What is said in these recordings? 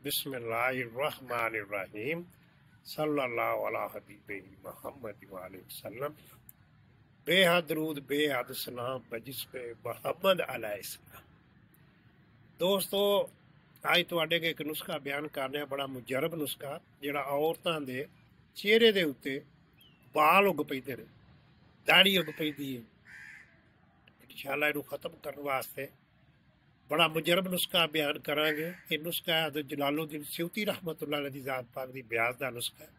बिस्मिल्लाहिर्रहमानिर्रहीम सल्लल्लाहु अला हबीबी मोहम्मद वाले वसल्लम। बेहद दरूद बेहद सलाम जिस पे मोहम्मद अलैहिस्सलाम। दोस्तों आज तुहाडे के एक नुस्खा बयान कर रहे हैं, बड़ा मुजरब नुस्खा जिहड़ा औरतां दे चेहरे दे उत्ते बाल उग पैंदे ने, दाढ़ी उग पैंदी है। इंशाअल्लाह इहनूं खत्म करने वास्ते बड़ा मुजरब नुस्खा बयान करांगे। ये नुस्खा हज़रत जलालुद्दीन सियूती रहमतुल्लाह अलैह दी ज़ात पाक दी ब्याज दा नुस्खा है।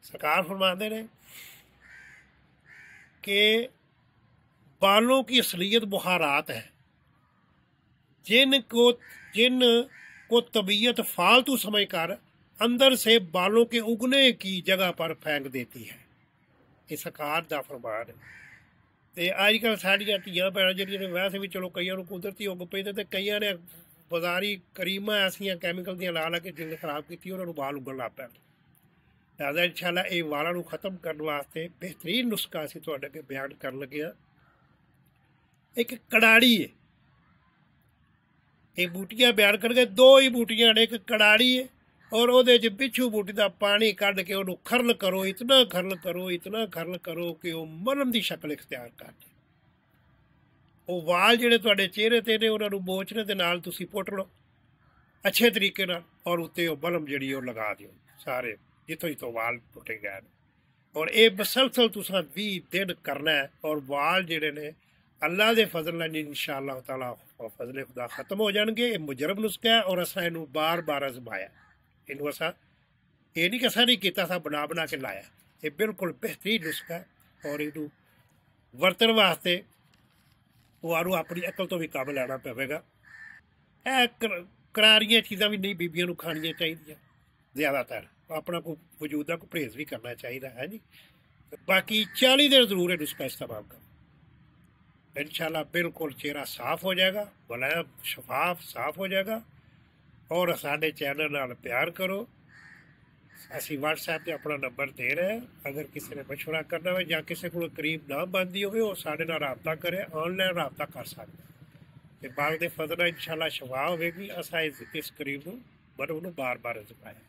सरकार फरमाते ने कि बालों की असलियत बुहारात है, जिन को तबीयत फालतू समझकर अंदर से बालों के उगने की जगह पर फेंक देती है। ये सरकार दा फरमान है। तो अजकल साड़ियाँ धियां भैणां जिहड़ियां ने वैसे भी चलो कईयां नूं कुदरती उग पैंदे ते कईयां ने बाजारी करीमां ऐसियां कैमिकल दियां ला के जिंद खराब की उन्होंने बाल उगन लग पैंदे। लिहाजा इंशाअल्लाह ये वालों नूं खत्म करने वास्ते बेहतरीन नुस्खा असीं तुहाडे अगे बयान करन लगे हां। एक कड़ाड़ी है, ये बूटियां बयान करके दो ही बूटियां ने, एक कड़ाड़ी है और ਉਹਦੇ ਚ पिछू बूटी का पानी कढ़ के ਉਹਨੂੰ खरल करो, इतना खरल करो, इतना खरल करो कि वो मलम की शक्ल इख्तियार कर दे। वो वाल ਜਿਹੜੇ ਤੁਹਾਡੇ ਚਿਹਰੇ ਤੇ ਨੇ ਉਹਨਾਂ ਨੂੰ ਮੋਚਣੇ ਦੇ ਨਾਲ ਤੁਸੀਂ ਪੁੱਟ ਲਓ अच्छे तरीके नाल और उत्ते वो मलम ਜਿਹੜੀ ਉਹ लगा दिओ सारे जितों जितों वाल टुटे गए। और ये मुसलसल तुसां 20 दिन करना है और वाल ਜਿਹੜੇ ने अल्लाह के फजल नाल इंशाअल्लाह ताला फजले खुदा खत्म हो जाएंगे। ये मुजरब नुस्खा है और असां इनू बार बार आजमाया। इनू असा ये नहीं कि असा नहीं किया, असा बना बना के लाया। ये बिल्कुल बेहतरीन नुस्खा है और इनू वरतन वास्ते तुहानू अपनी अकल तो भी काम लेना पवेगा। करारियां चीज़ां भी नहीं बीबियां नू खानियां चाहिए, ज़्यादातर अपना को वजूद का परहेज भी करना चाहिए है जी। बाकी 40 दिन जरूर है नुस्खा इस्तेमाल करो, इंशाअल्लाह बिल्कुल चेहरा साफ हो जाएगा, मुलायम शफाफ साफ हो जाएगा। और साडे चैनल नाल प्यार करो। असी व्हाट्सएप पर अपना नंबर दे रहे हैं, अगर किसी ने मशवरा करना हो या किसी को करीब ना बनती हो साडे नाल राबता करे, ऑनलाइन राबता कर सकते। बाल के फजल इंशाअल्लाह शफा होगी। असा इस करीब नूं बार बार आजमाया।